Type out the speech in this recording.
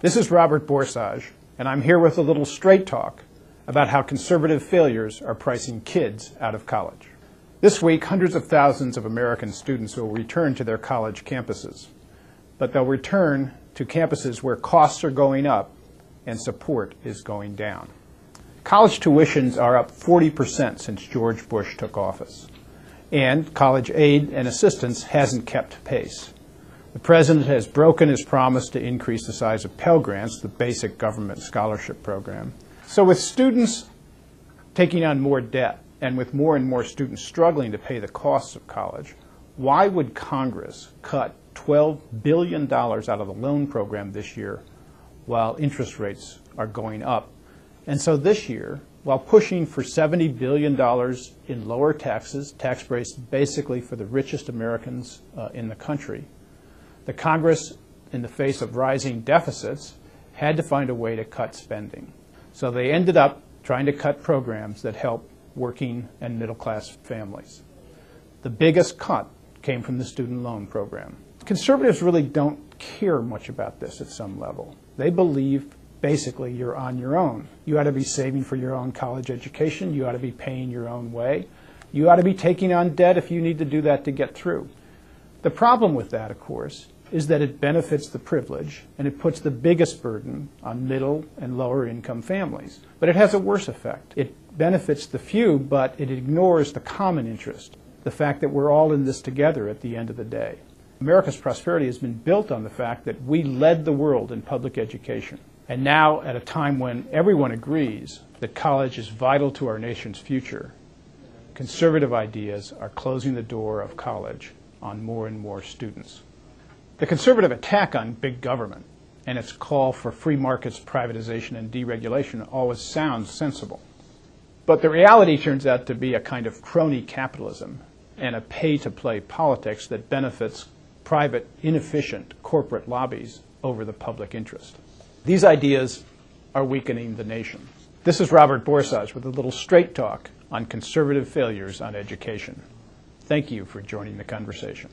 This is Robert Borsage, and I'm here with a little straight talk about how conservative failures are pricing kids out of college. This week, hundreds of thousands of American students will return to their college campuses, but they'll return to campuses where costs are going up and support is going down. College tuitions are up 40% since George Bush took office, and college aid and assistance hasn't kept pace. The President has broken his promise to increase the size of Pell Grants, the basic government scholarship program. So with students taking on more debt and with more and more students struggling to pay the costs of college, why would Congress cut $12 billion out of the loan program this year while interest rates are going up? And so this year, while pushing for $70 billion in lower taxes, tax breaks basically for the richest Americans in the country, the Congress, in the face of rising deficits, had to find a way to cut spending. So they ended up trying to cut programs that help working and middle-class families. The biggest cut came from the student loan program. Conservatives really don't care much about this at some level. They believe basically you're on your own. You ought to be saving for your own college education. You ought to be paying your own way. You ought to be taking on debt if you need to do that to get through. The problem with that, of course, is that it benefits the privileged and it puts the biggest burden on middle and lower income families. But it has a worse effect. It benefits the few, but it ignores the common interest, the fact that we're all in this together at the end of the day. America's prosperity has been built on the fact that we led the world in public education. And now, at a time when everyone agrees that college is vital to our nation's future, conservative ideas are closing the door of college on more and more students. The conservative attack on big government and its call for free markets, privatization, and deregulation always sounds sensible. But the reality turns out to be a kind of crony capitalism and a pay-to-play politics that benefits private, inefficient corporate lobbies over the public interest. These ideas are weakening the nation. This is Robert Borsage with a little straight talk on conservative failures on education. Thank you for joining the conversation.